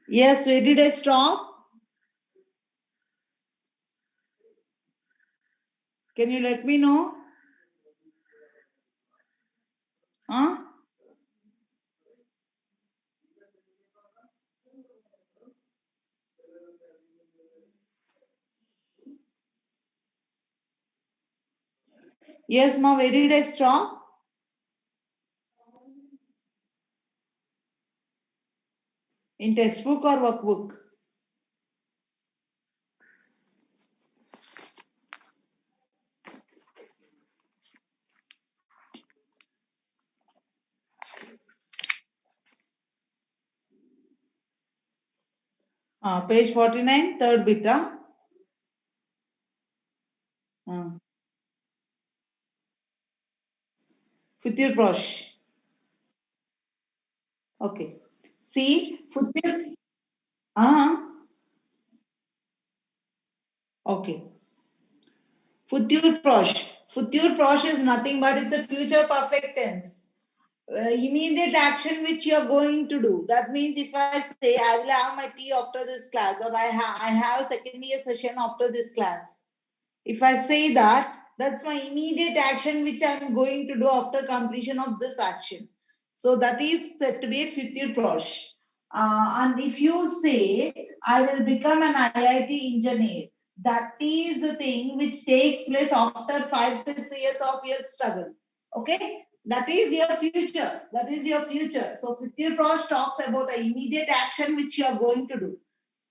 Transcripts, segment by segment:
Yes, where did I stop? Can you let me know? Huh? Yes, ma, where did I stop? In textbook or workbook? Page 49, third bit. Future Prosh. Okay. See, future. Okay. Future Prosh. Future Prosh is nothing but it's a future perfect tense. Immediate action which you are going to do. That means if I say I will have my tea after this class, or I have second year session after this class. If I say that, that's my immediate action which I am going to do after completion of this action. So that is said to be a future prosh. And if you say I will become an IIT engineer, that is the thing which takes place after 5-6 years of your struggle. Okay, that is your future. That is your future. So future prosh talks about an immediate action which you are going to do.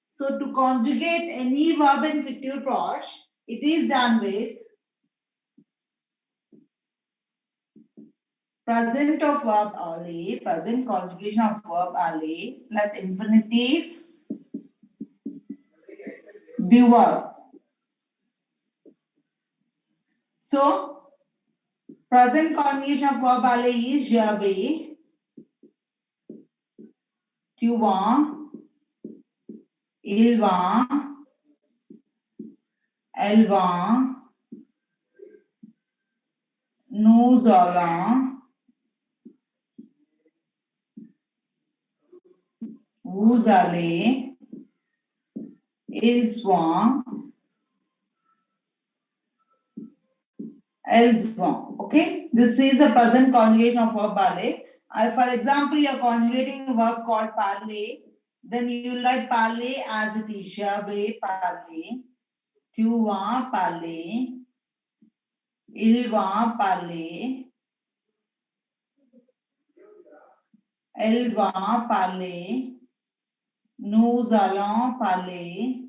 So to conjugate any verb in future prosh, it is done with present of verb only, present conjugation of verb only, plus infinitive, the verb. So present conjugation of verb only is je vais, tu vas, il va, elle va, nous allons, vous allez, ils vont, elles vont. Okay, this is a present conjugation of verb parler. For example, you are conjugating a verb called parler, then you will write parler as it is. Je vais parler, tu vas parler, il va parler, elle va parler, nous allons parler,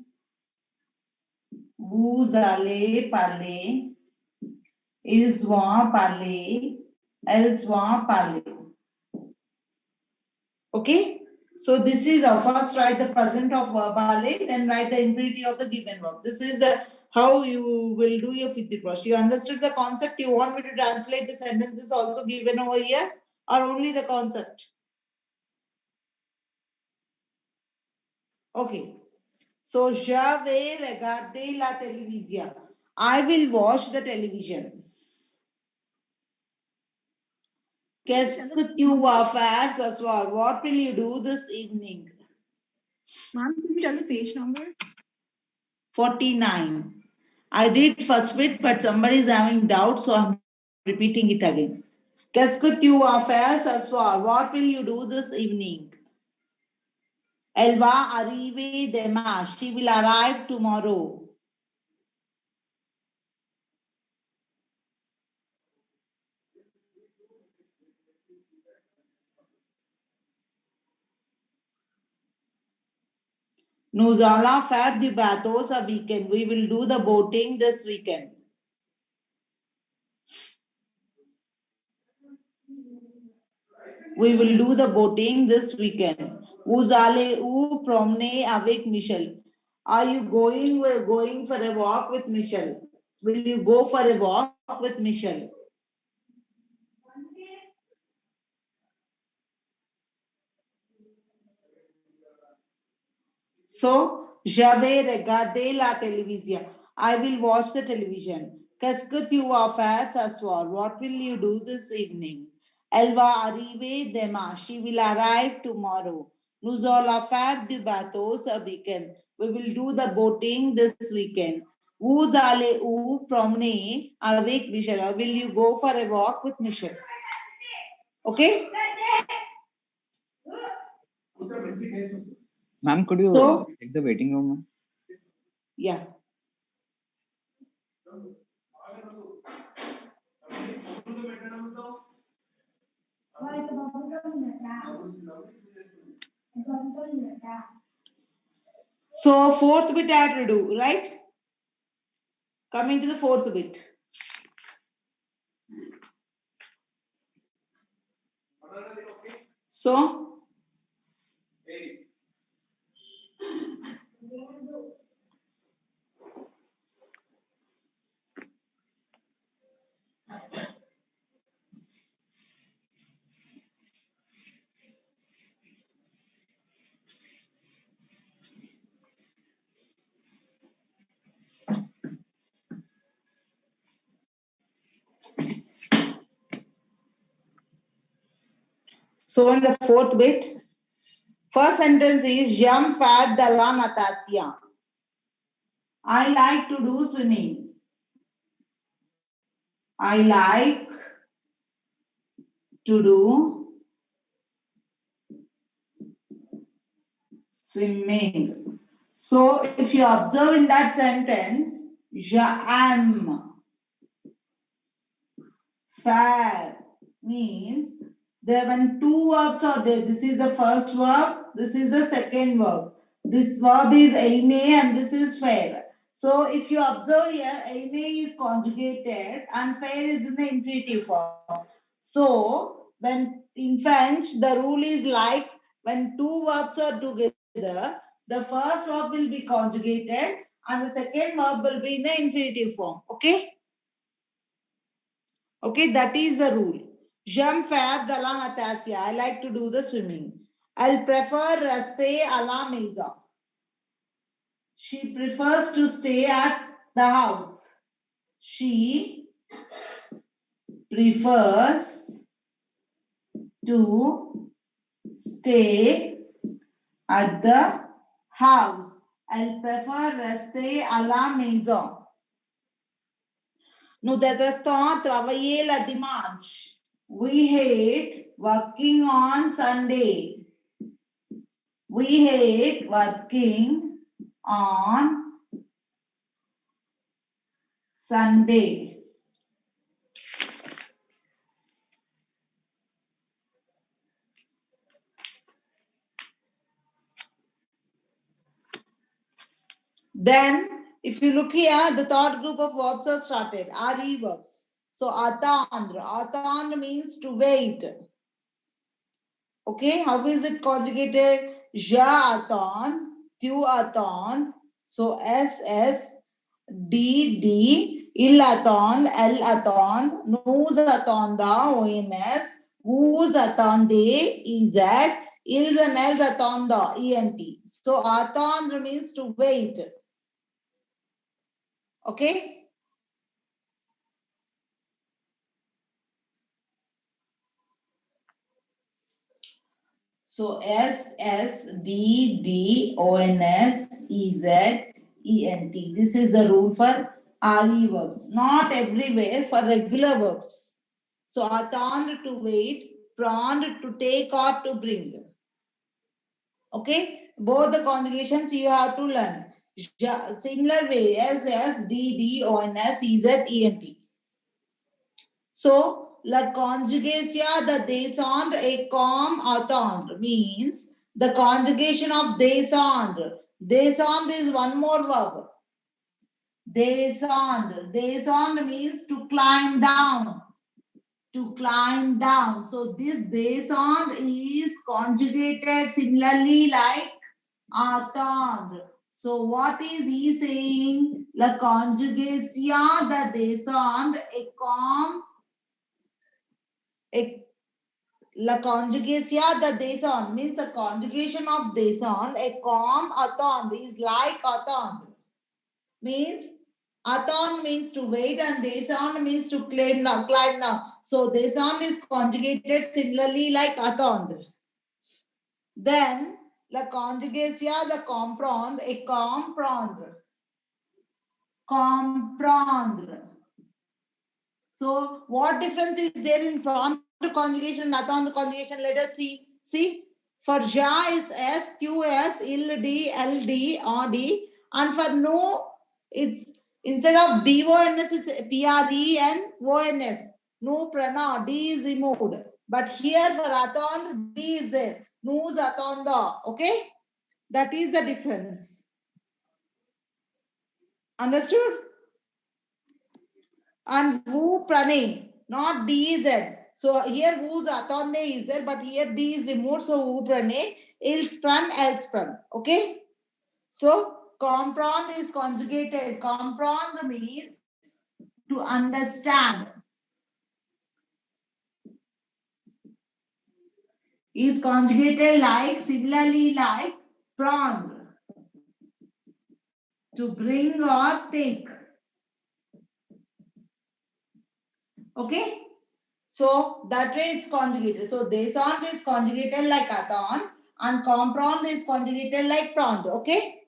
vous allez parler, ils vont parler, elles vont parler. Okay, so this is our first write the present of verb parler, then write the infinitive of the given verb. This is how you will do your fifth prosh. You understood the concept? You want me to translate the sentences also given over here, or only the concept? Okay. So je vais regarder la télévision. I will watch the television. Qu'est-ce que tu vas faire ce soir? What will you do this evening? Ma'am, can you tell the page number? 49. I did first bit, but somebody is having doubt, so I'm repeating it again. Qu'est-ce que tu vas faire ce soir? What will you do this evening? Elle va arriver demain. She will arrive tomorrow. Nous allons faire du bateau ce weekend. We will do the boating this weekend. We will do the boating this weekend. Vous allez où promener avec Michel? Are you going for a walk with Michel? Will you go for a walk with Michel? So, je vais regarder la télévision. I will watch the television. Qu'est-ce que tu vas faire ce soir? What will you do this evening? Elle va arriver demain. She will arrive tomorrow. Nous allons faire du bateau ce weekend. We will do the boating this weekend. Vous allez où promener avec Michelle? Will you go for a walk with Michelle? Okay? Ma'am, could you So- check the waiting room? Ma'am? Yeah. So fourth bit I have to do, right? Coming to the fourth bit. So So in the fourth bit, first sentence is Jam fat de la natation. I like to do swimming. I like to do swimming. So if you observe in that sentence, j'aime faire means there when two verbs are there. This is the first verb, this is the second verb. This verb is aimer and this is faire. So if you observe here, aimer is conjugated and faire is in the infinitive form. So when in French, the rule is like when two verbs are together, the first verb will be conjugated and the second verb will be in the infinitive form. Okay? Okay, that is the rule. J'aime faire de la natation. I like to do the swimming. Elle préfère rester à la maison. She prefers to stay at the house. She prefers to stay at the house. Elle préfère rester à la maison. Nous détestons travailler le dimanche. We hate working on Sunday. We hate working on Sunday. Then, if you look here, the third group of verbs are started, RE verbs. So, attendre. Attendre means to wait. Okay, how is it conjugated? Je attends, tu attends. So, SS, D, il attend, elle attend, nous attendons, ONS, vous attendez, EZ, ils and elles attendent, ENT. So, attendre means to wait. Okay? So S, D, ONS, EZ, ENT. This is the rule for RE verbs. Not everywhere for regular verbs. So attendre to wait, prendre to take or to bring. Okay? Both the conjugations you have to learn. Similar way, S, D, ONS, EZ, ENT. So, la conjugation de descendre et comme attendre means the conjugation of descendre. Descendre is one more verb. Descendre. Descendre means to climb down. To climb down. So, this descendre is conjugated similarly like attendre. So, what is he saying? La conjugation de descendre et comme la conjugation the descend means the conjugation of descend a com attend is like attend means attend means to wait and descend means to climb now. So descend is conjugated similarly like attend. Then La conjugacia, the comprendre, et comprendre. Comprendre. So, what difference is there in prendre conjugation and attendre conjugation? Let us see. See, for ja it's S, Q, S, il, D, L, D, or D. And for no, it's instead of D-O-N-S, it's P-R-E and O-N-S. No prana, D is removed. But here for attendre, D is there. Nous attendons. Okay? That is the difference. Understood? And vous prenez, not DZ. So here vous attendez is there, but here D is removed. So vous prenez, ils prennent, elles prennent. Okay? So comprendre is conjugated. Comprendre means to understand. Is conjugated like, similarly like prendre. To bring or take. Okay? So that way it's conjugated. So descendre is conjugated like attendre and comprendre is conjugated like prendre. Okay?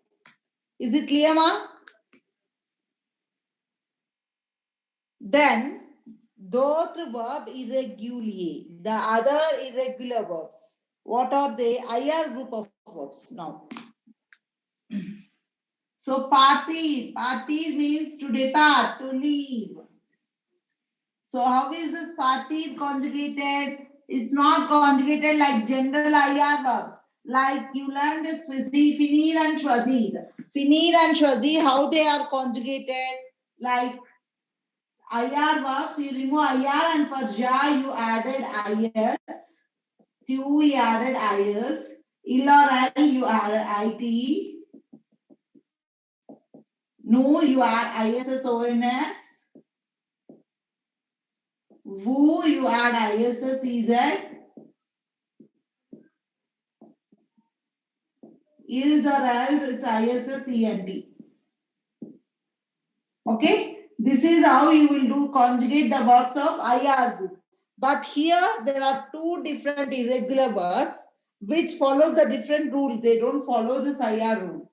Is it clear, ma? Then d'autres verbs irréguliers, the other irregular verbs. What are they? IR group of verbs now. So partir. Partir means to depart, to leave. So how is this partir conjugated? It's not conjugated like general IR verbs. Like you learned this finir and choisir. Finir and choisir, how they are conjugated? Like IR verbs, you remove IR and for ja you added IS. Tu you added IS. Il or L you added IT. No, you add ISS ONS. Vous, you add ISS EZ. Ils or else, it's ISS ENT. Okay? This is how you will do conjugate the verbs of IR group. But here there are two different irregular verbs which follows a different rule. They don't follow this IR rule.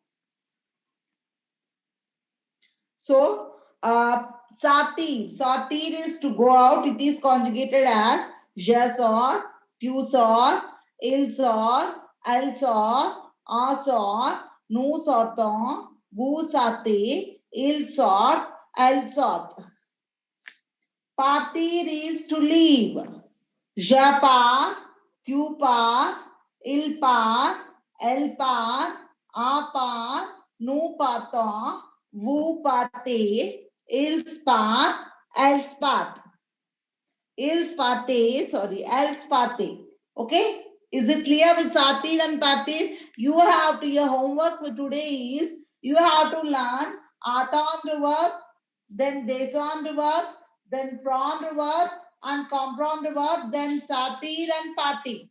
So, sortir. Sortir is to go out. It is conjugated as je sors, tu sors, il sort, elle sort, on sort, nous sortons, vous sortez, il sort, elle sort. Partir is to leave. Je pars, tu pars, il part, elle part, on part, nous partons, vous partez, ils partent, elles partent. Ils partez, sorry, elles partez. Okay? Is it clear with Satir and Patir? You have to, your homework for today is, you have to learn attendre verb, then descendre verb, then prendre verb, and comprendre verb, then Satir and Patir.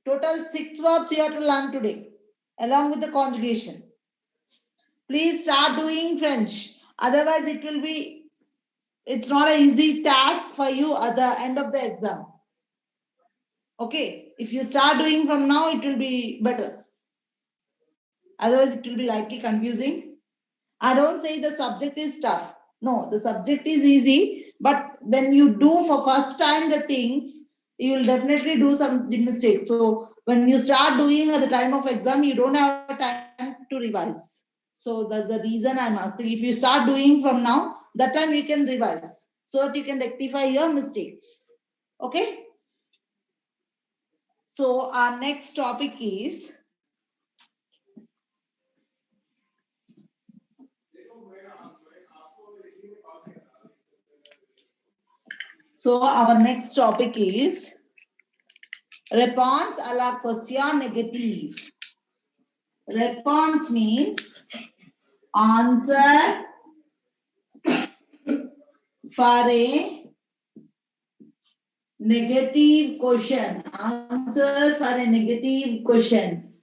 Total 6 verbs you have to learn today, along with the conjugation. Please start doing French. Otherwise, it's not an easy task for you at the end of the exam. Okay, if you start doing from now, it will be better. Otherwise, it will be likely confusing. I don't say the subject is tough. No, the subject is easy. But when you do for first time the things, you will definitely do some mistakes. So when you start doing at the time of exam, you don't have time to revise. So that's the reason I'm asking. If you start doing from now, that time you can revise so that you can rectify your mistakes. Okay? So our next topic is réponse à la question négative. Response means answer for a negative question. Answer for a negative question.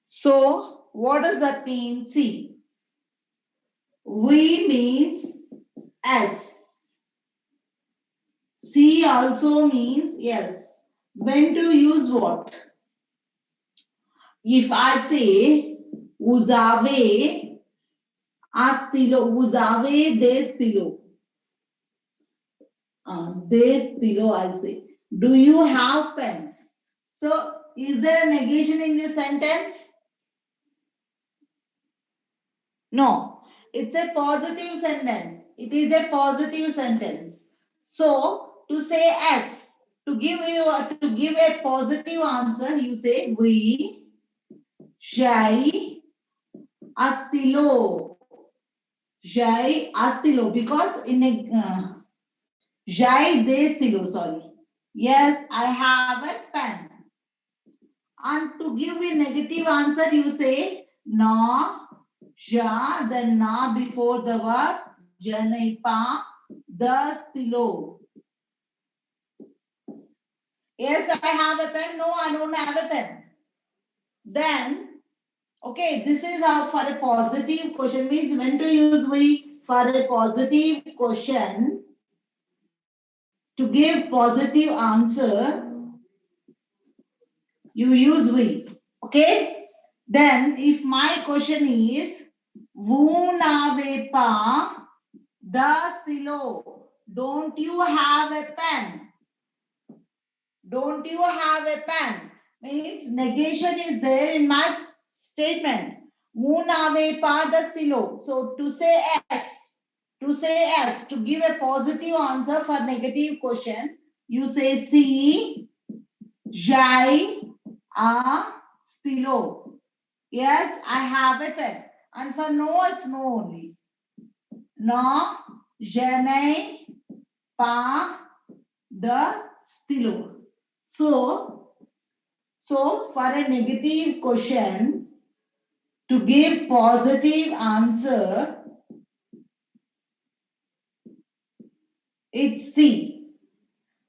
So, what does that mean? See, we means S. C also means yes. When to use what? If I say usave astilo, usave destilo. Destilo, I say. Do you have pens? So, is there a negation in this sentence? No, it's a positive sentence. It is a positive sentence. So, to say S, to give a positive answer, you say we jai astilo. Jai astilo, because in a jai destilo, sorry. Yes, I have a pen. And to give a negative answer, you say no. Ja, the na before the verb, janaipa, the stilo. Yes, I have a pen. No, I don't have a pen. Then, okay, this is how for a positive question means when to use we for a positive question to give positive answer, you use we. Okay? Then, if my question is Vunavepa the stilo. Don't you have a pen? Don't you have a pen? Means negation is there in my statement. Vunavepa the stilo. So to say S, to give a positive answer for negative question, you say C, Jai, a stilo. Yes, I have a pen. And for no, it's no only. No, je n'ai pas de stylo. So for a negative question, to give positive answer, it's C.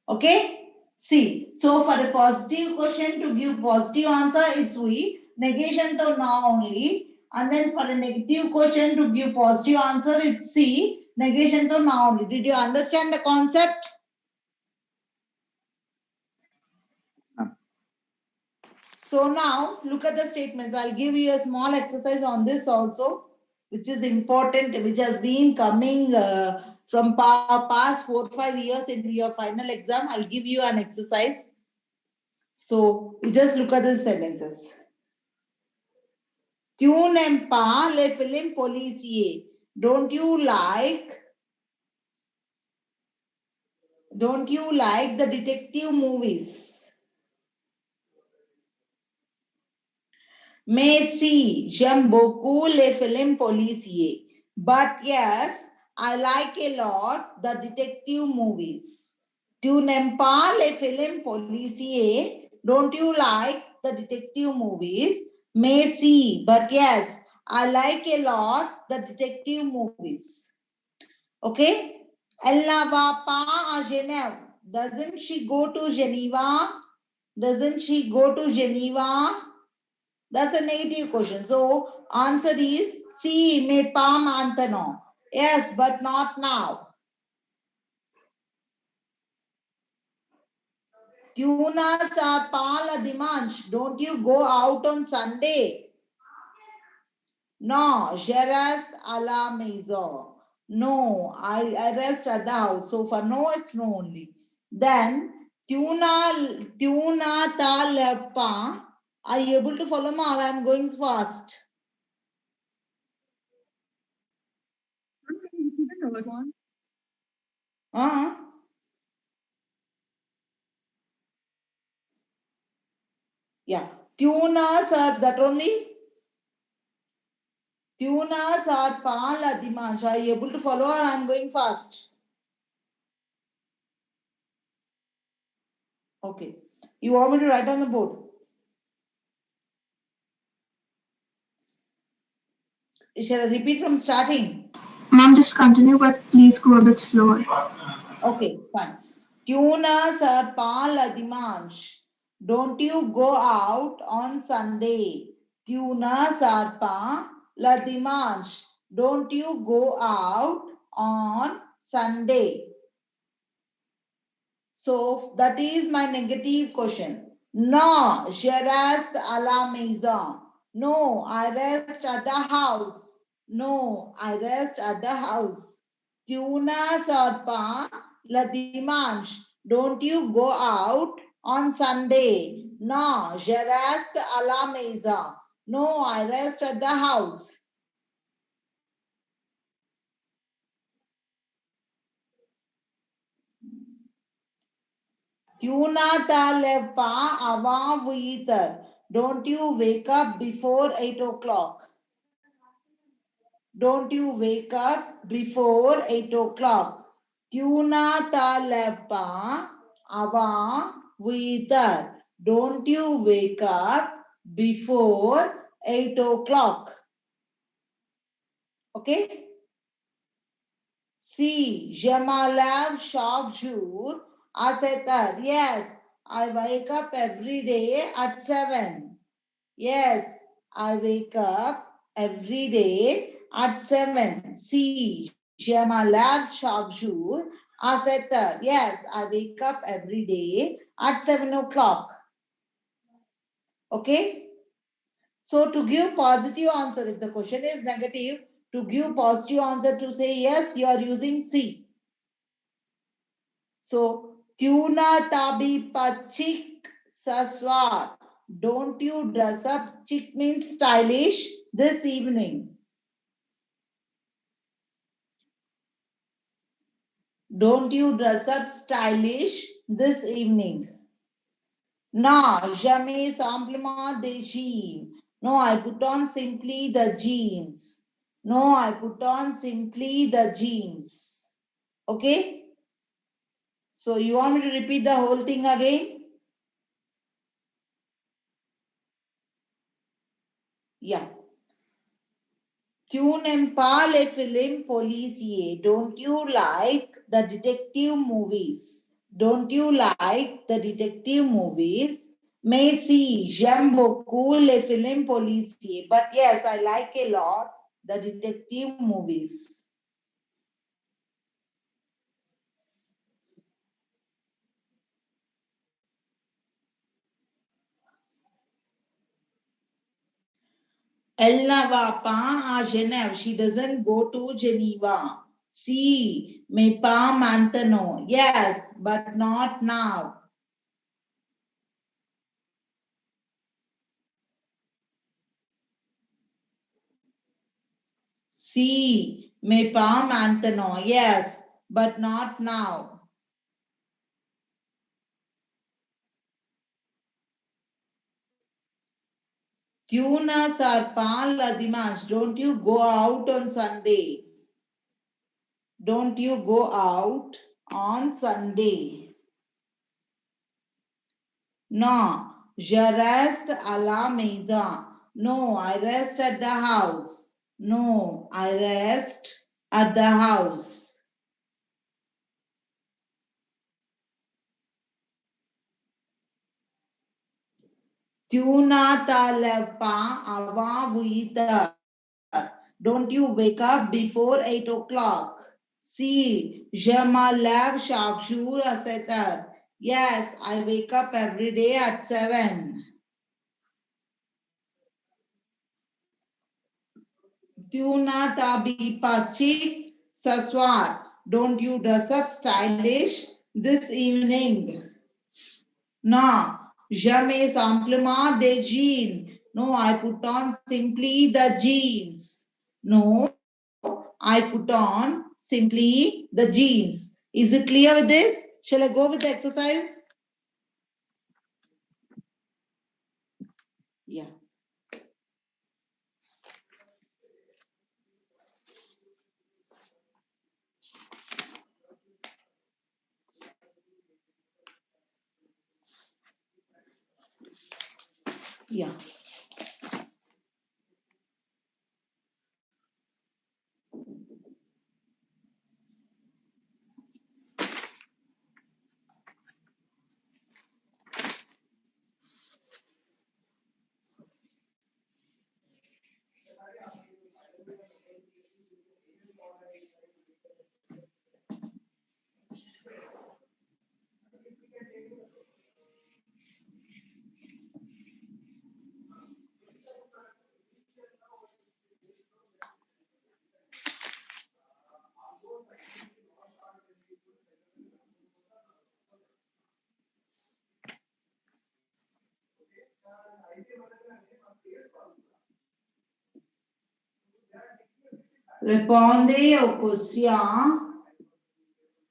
Okay? C. So for a positive question, to give positive answer, it's we. Negation to now only. And then for a negative question, to give positive answer, it's C. Negation to now only. Did you understand the concept? So now look at the statements. I'll give you a small exercise on this also, which is important, which has been coming from past 4 or 5 years in your final exam. I'll give you an exercise. So you just look at the sentences. Tu n'aimes pas les films policiers. Don't you like the detective movies? Mais si, j'aime beaucoup les films policiers. But yes, I like a lot the detective movies. Tu n'aimes pas les films policiers? Don't you like the detective movies? Mais si, but yes, I like a lot the detective movies. Okay? Elle ne va pas à Genève. Doesn't she go to Geneva? Doesn't she go to Geneva? That's a negative question. So answer is C, mais pas maintenant. Yes, but not now. Tu n'as pas le dimanche. Don't you go out on Sunday? No, je reste à la maison. No, I rest at the house. So for no, it's no only. Then, tu n'as ta le pain. Are you able to follow me or I'm going fast? Can you repeat the third one? Yeah. Tunas are that only. Tunas are pas la dimanche. Are you able to follow or I'm going fast? Okay. You want me to write on the board? Shall I repeat from starting? Ma'am, just continue, but please go a bit slower. Okay, fine. Tunas are pas la dimanche. Don't you go out on Sunday? Tunas are pas la dimanche. Don't you go out on Sunday? So that is my negative question. No, je reste à la maison. No, I rest at the house. No, I rest at the house. Tu ne sors pas le dimanche. Don't you go out on Sunday? No, je reste à la maison. No, I rest at the house. Tu ne te lèves pas avant 8 heures. Don't you wake up before 8 o'clock? Don't you wake up before 8 o'clock? Tu ne te lèves pas avant 8 heures. Don't you wake up before 8 o'clock? Okay? C. Je me lève chaque jour à 7 heures. Yes, I wake up every day at 7. Yes, I wake up every day at 7. C. Je me lève chaque jour à 7 heures. Yes, I wake up every day at 7 o'clock. Okay? So to give positive answer, if the question is negative, to give positive answer to say yes, you are using C. So, tuna tabi pachik saswar. Don't you dress up? Chic means stylish this evening. Don't you dress up stylish this evening? No, je mets simplement des jeans. No, I put on simply the jeans. No, I put on simply the jeans. Okay? So you want me to repeat the whole thing again? Yeah. Tu n'aimes pas les films policiers. Don't you like the detective movies? Don't you like the detective movies? Mais si, j'aime beaucoup les films policiers. But yes, I like a lot the detective movies. Elle ne va pas à Genève. She doesn't go to Geneva. Si, mais pas maintenant. Yes, but not now. Si, mais pas maintenant. Yes, but not now. Tu ne sors pas le dimanche. Don't you go out on Sunday? Don't you go out on Sunday? No, je reste à la maison. No, I rest at the house. No, I rest at the house. Tu ne te lèves pas avant 8 heures. Don't you wake up before 8 o'clock? Si, je me lève chaque jour à 7 heures. Yes, I wake up every day at 7. Tu ne t'habilles pas chic ce soir. Don't you dress up stylish this evening? No, je mets simplement des jeans. No, I put on simply the jeans. No, I put on simply the jeans. Is it clear with this? Shall I go with the exercise? Yeah. Yeah. Répondez aux questions.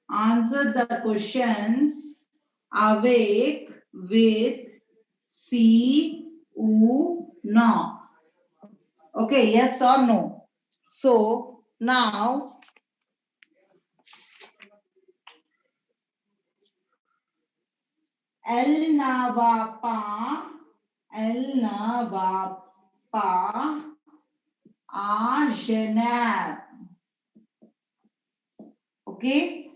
Answer the questions avec, with, si ou non. Okay, yes or no. So now elle ne va pas à Genève. Okay.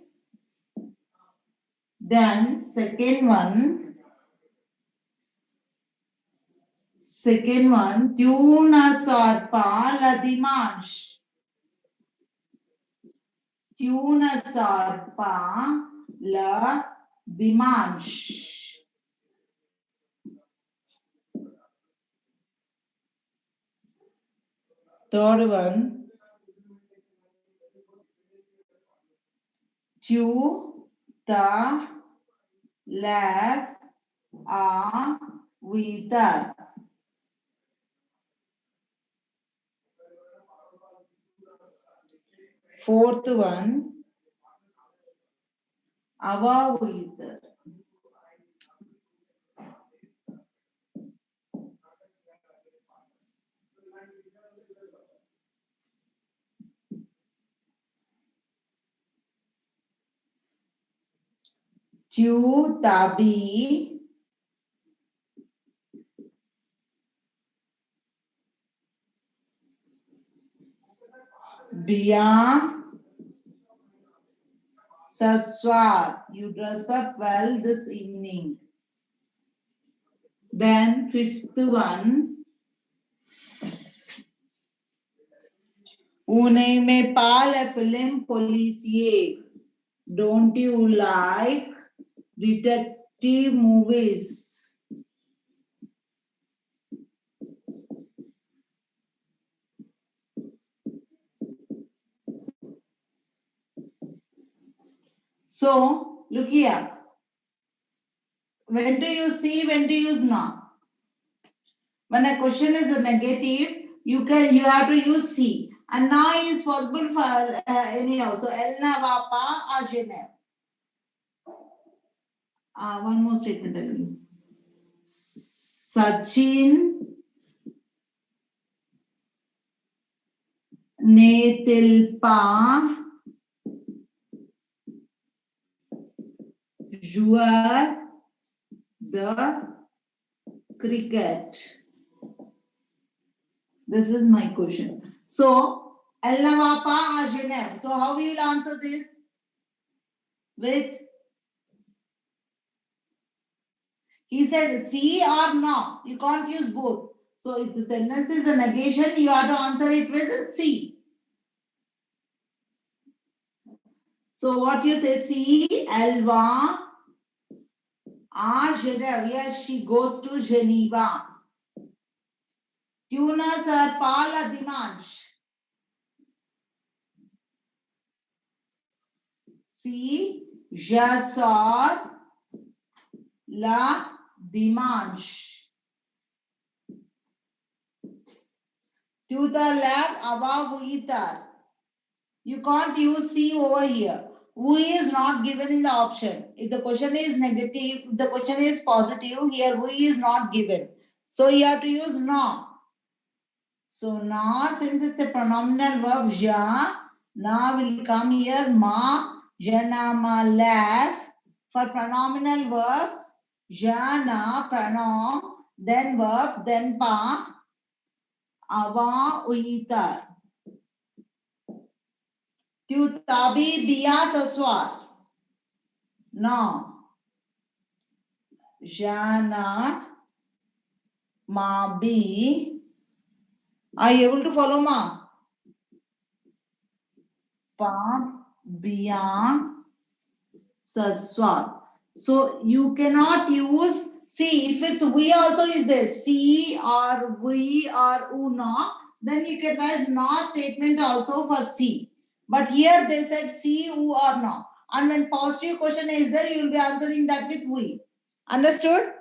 Then second one, tu ne sors pas le dimanche. Tu ne sors pas le dimanche. Third one, tu te lèves à 8 heures. Fourth one, avant 8 heures. Tu t'habilles bien ce soir. You dress up well this evening. Then fifth one, vous n'aimez pas les films policiers. Don't you like detective movies? So, look here. When do you see, when do you use not? When a question is a negative, you have to use see. And now is possible for anyhow. So, elle ne va pas à Genève. One more statement I'll use. Sachin n'est-il pas joueur de cricket? This is my question. So, elle ne va pas à Genève. So, how will you answer this? With, he said see or no. You can't use both. So, if the sentence is a negation, you have to answer it with see. So, what you say? Si, elle va à Genève. Yes, she goes to Geneva. Tu ne sors pas le dimanche. Si, je sors le dimanche. Tu te lèves avant 8 heures. You can't use see over here. We is not given in the option. If the question is negative, if the question is positive, here we is not given. So you have to use no. So na, since it's a pronominal verb, ja, na will come here, ma, jana, ma, left. For pronominal verbs, jana, pronoun, then verb, then pa, avant, uitar. Tu t'habilles bien ce soir? Non. Je ne m'habille. Are you able to follow, ma? Pas bien ce soir. So you cannot use, see, if it's we also is there, see or we or una, then you can write no statement also for see. But here they said see, who or no. And when positive question is there, you will be answering that with we. Understood?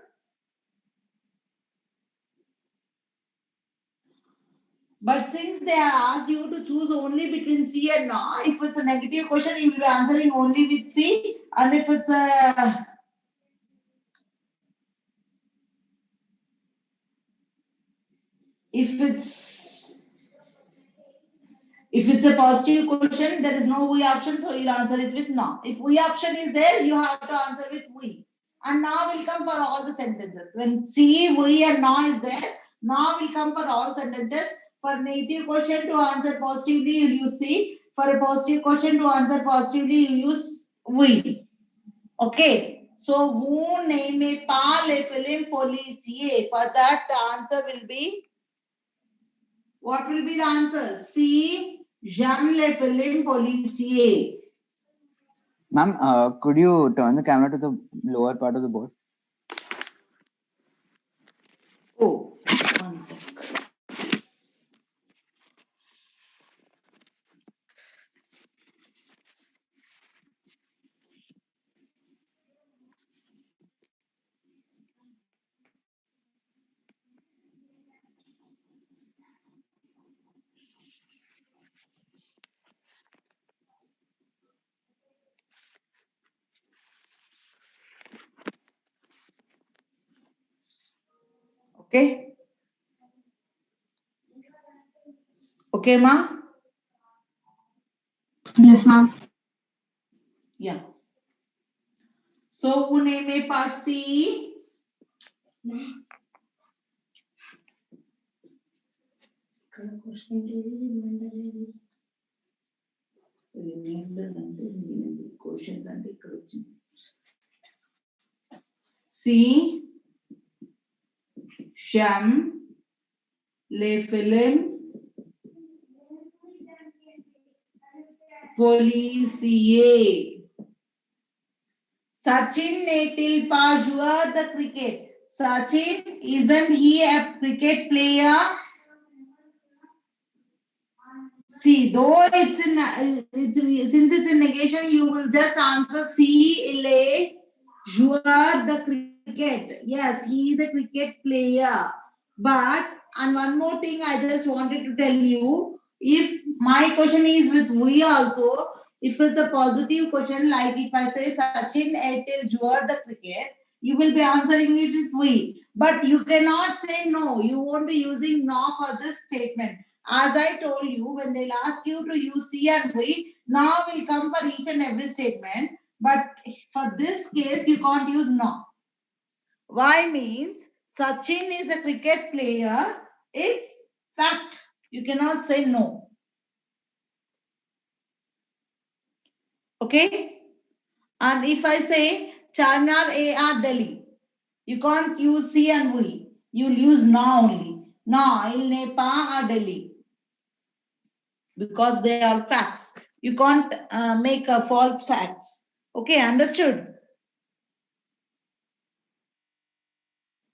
But since they asked you to choose only between C and no, if it's a negative question, you will be answering only with C, and if it's a if it's a positive question, there is no we option, so you'll answer it with no. If we option is there, you have to answer with we. And now will come for all the sentences. When C, we, and no is there, now will come for all sentences. For negative question to answer positively, you use C. For a positive question to answer positively, you use we. Okay. So, vous n'aimez pas les films policiers. For that, the answer will be, what will be the answer? C. J'aime les films policiers. Ma'am, could you turn the camera to the lower part of the board? Oh, one sec. Okay. Okay, ma? Yes, ma'am. Yeah. So, vous n'aimez pas si. Si j'aime les films policiers. Sachin n'est-il pas joueur de cricket? Sachin, isn't he a cricket player? See, though it's since it's in negation, you will just answer C. Il est joueur de cricket. Yes, he is a cricket player. But, and one more thing I just wanted to tell you, if my question is with we also, if it's a positive question, like if I say Sachin est-il joueur de cricket, you will be answering it with we. But you cannot say no. You won't be using no for this statement. As I told you, when they'll ask you to use C and we, now will come for each and every statement. But for this case, you can't use no. Why means Sachin is a cricket player. It's fact. You cannot say no. Okay? And if I say Charminar AR Delhi, you can't use C and we. You'll use no only. No, il n'est pas à Delhi. Because they are facts. You can't make a false facts. Okay, understood?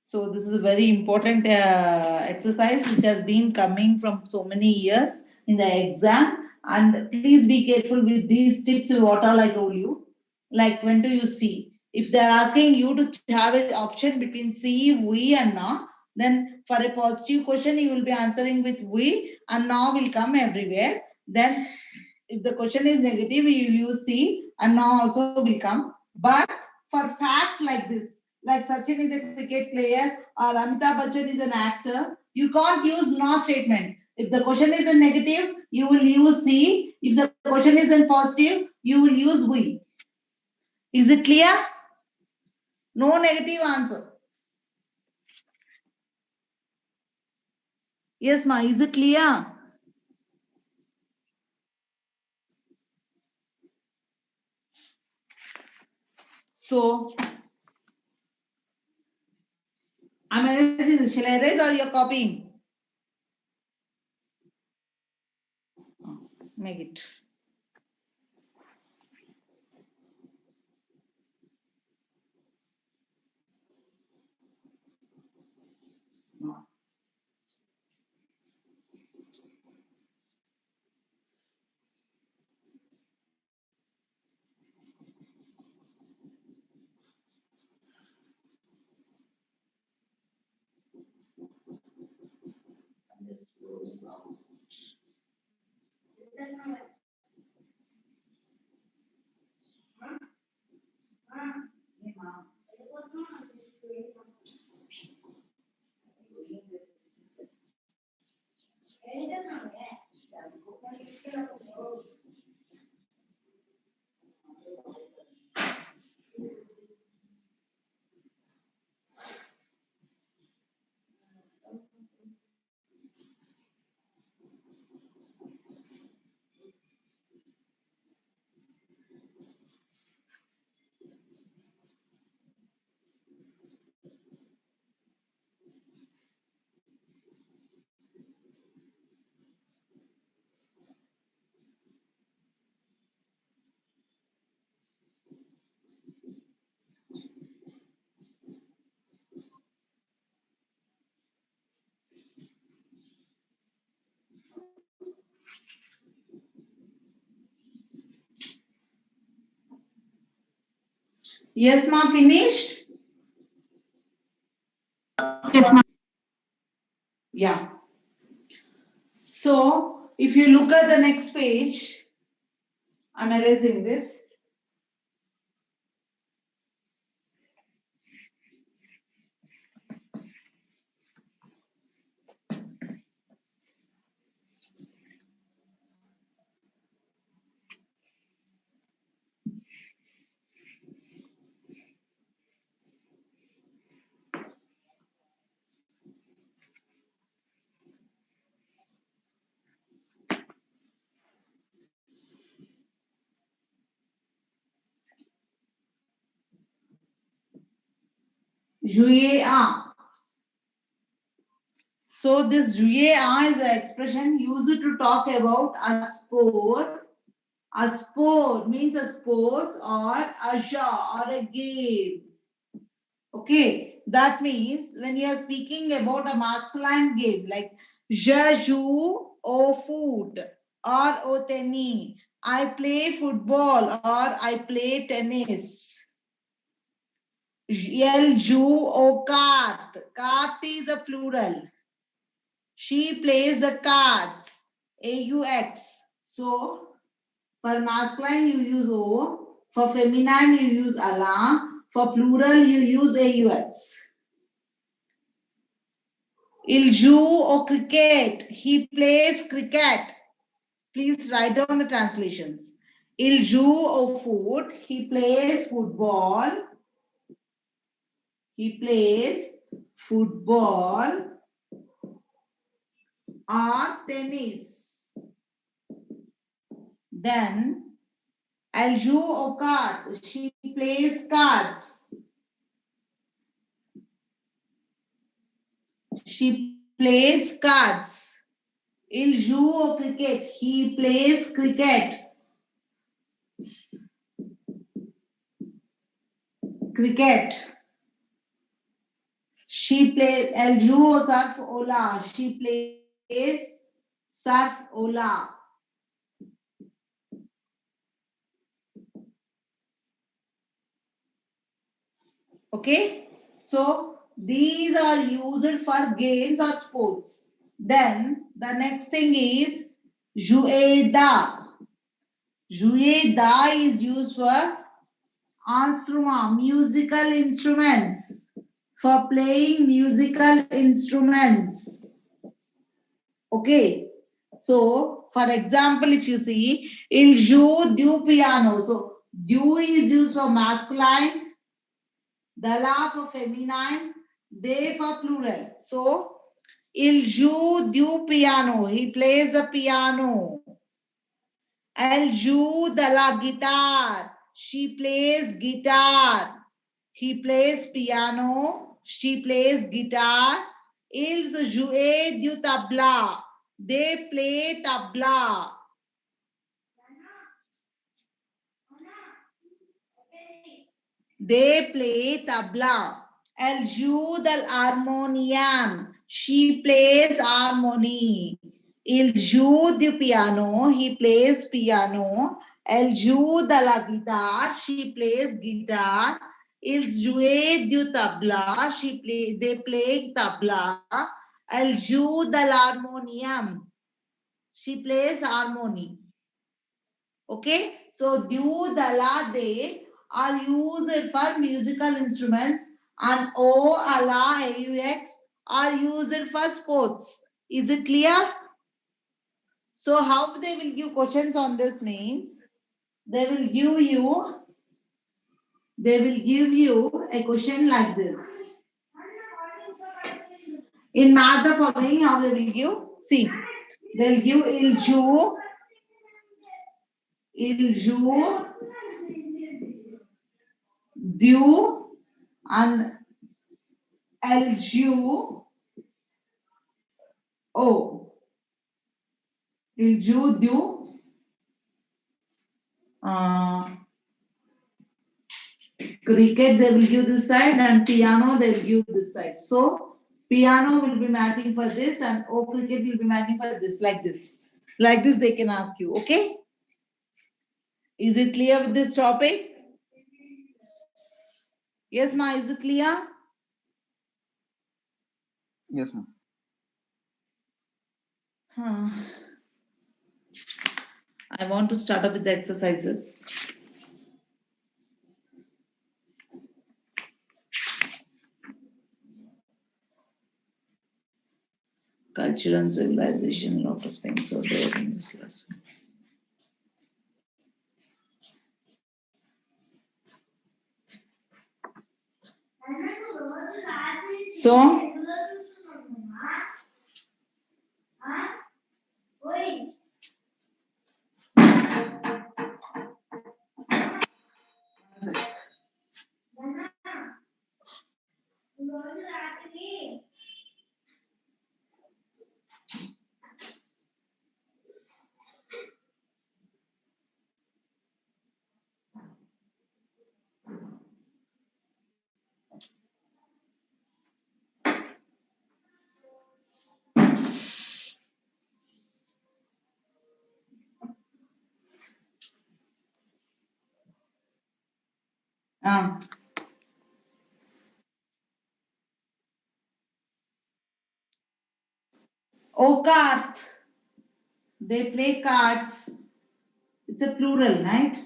So this is a very important exercise which has been coming from so many years in the exam. And please be careful with these tips, what all I told you. Like when do you see? If they are asking you to have an option between C, we and na, then for a positive question, you will be answering with we and now will come everywhere. Then if the question is negative, you will use C and now also will come. But for facts like this, like Sachin is a cricket player or Amitabh Bachchan is an actor, you can't use no statement. If the question is in negative, you will use C. If the question is in positive, you will use we. Is it clear? No negative answer. Yes, ma. Is it clear? So, I'm erasing this. Shall I erase or you're copying? Make it. Just Yes, ma, finished? Yes, ma'am. Yeah. So, if you look at the next page, I'm erasing this. Jouer à. So this jouer à is an expression used to talk about a sport. A sport means a sports or a show or a game. Okay, that means when you are speaking about a masculine game like je joue au foot or au tennis, I play football or I play tennis. Elle joue au carte. Carte is a plural. She plays the cards. AUX. So, for masculine you use O. For feminine you use ala. For plural you use AUX. Il joue au cricket. He plays cricket. Please write down the translations. Il joue au foot. He plays football. He plays football or tennis. Then, elle joue aux cartes. She plays cards. She plays cards. Il joue au cricket. He plays cricket. Cricket. She plays. Elle joue au surf ola. She plays surf ola. Okay, so these are used for games or sports. Then the next thing is jouer da. Jouer da is used for instrument, musical instruments. For playing musical instruments. Okay, so for example, if you see, il joue du piano. So du is used for masculine. Dala for feminine, they for plural. So, il joue du piano. He plays the piano. Elle joue de la guitare. She plays guitar. He plays piano. She plays guitar. Ils jouent du tabla. They play tabla. They play tabla. Elle joue de l'harmonium. She plays harmony. Il joue du piano. He plays piano. Elle joue de la guitare. She plays guitar. Ils jouent du tabla. They play tabla. Elle joue de l'harmonium. She plays harmony. Okay, so du, da, la, they are used for musical instruments, and O, ala, AUX are used for sports. Is it clear? So how they will give questions on this means they will give you a question like this. In match the following, how they will give? See, they'll give il joue, du, and elle joue au. Il joue du. Cricket they will give this side, and piano they will give this side. So piano will be matching for this, and O cricket will be matching for this, like this. Like this they can ask you, okay? Is it clear with this topic? Yes, ma, is it clear? Yes, ma'am. I want to start up with the exercises. Culture and civilization, a lot of things are there in this lesson. So, Okart, they play cards. It's a plural, right?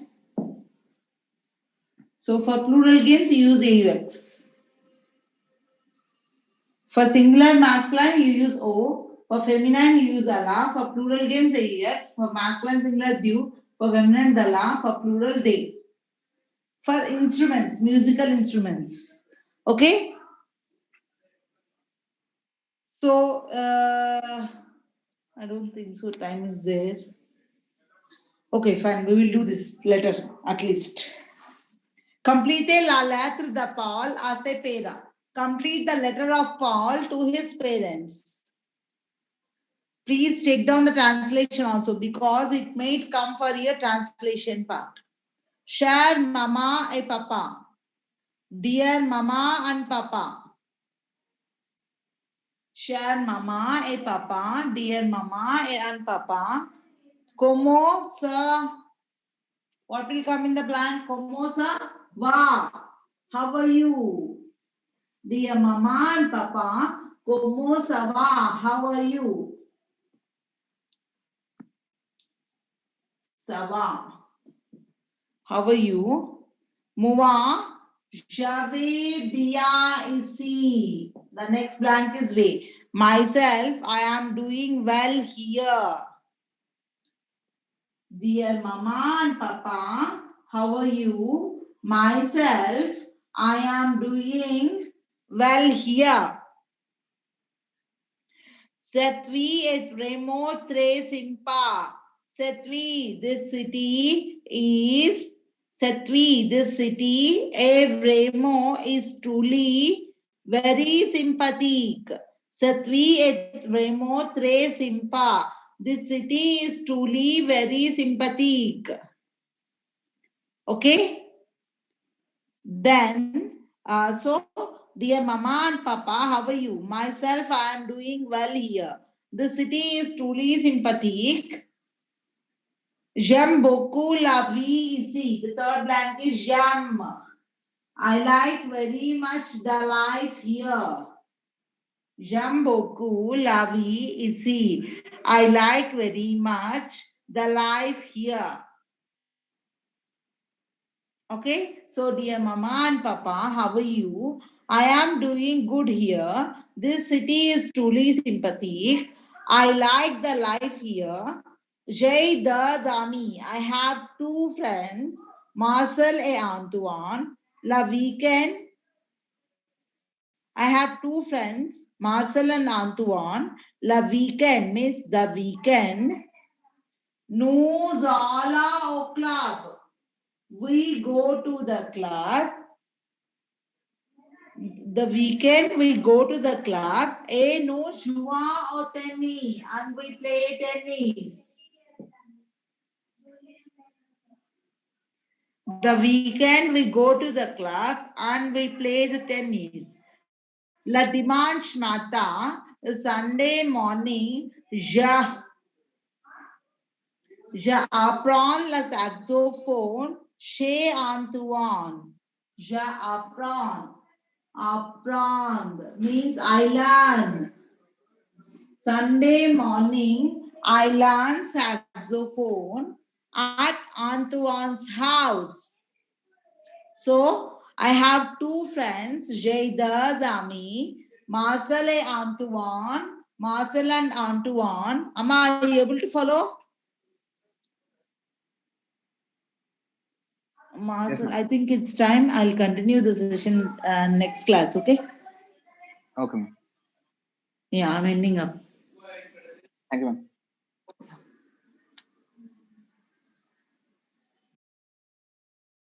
So for plural games, you use AUX. For singular masculine, you use O. For feminine, you use ala. For plural games, AUX. For masculine singular, du. For feminine, dala. For plural, they. For instruments, musical instruments. Okay? So, I don't think so. Time is there. Okay, fine. We will do this later, at least. Complete la lettre de Paul a ses parents. Complete the letter of Paul to his parents. Please take down the translation also because it may come for your translation part. Cher mama et papa. Dear mama and papa. Cher mama et papa. Dear mama and papa. Como ça? What will come in the blank? Como ça va? How are you? Dear mama and papa. Como ça va? How are you? Ça va. How are you? Moi, je vais bien ici. The next blank is way. Myself, I am doing well here. Dear mama and papa, how are you? Myself, I am doing well here. Setvi et remo tre simpa. Setvi, this city is Setvi, this city, Evremo is truly very sympathetic. Setvi et Remo tre simpa. This city is truly very sympathetic. Okay? Then, dear mama and papa, how are you? Myself, I am doing well here. The city is truly sympathetic. J'aime beaucoup la vie ici. The third blank is j'aime. I like very much the life here. J'aime beaucoup la vie ici. I like very much the life here. Okay, so dear mama and papa, how are you? I am doing good here. This city is truly sympathetic. I like the life here. J'ai deux amis. I have two friends, Marcel et Antoine. La weekend. I have two friends, Marcel and Antoine. La weekend means the weekend. Nous allons au club. We go to the club. The weekend we go to the club. Et nous jouons au tennis. And we play tennis. The weekend we go to the club and we play the tennis. Le dimanche matin, Sunday morning, je apprends le saxophone chez Antoine. Je apprends. Apprendre means I learn. Sunday morning, I learned saxophone at Antoine's house. So I have two friends, Jayda Zami, Marcel and Antoine. Marcel and Antoine. Amma, are you able to follow? Marcel, ma'am. I think it's time. I'll continue the session next class, okay? Okay, ma'am. Yeah, I'm ending up. Thank you, ma'am.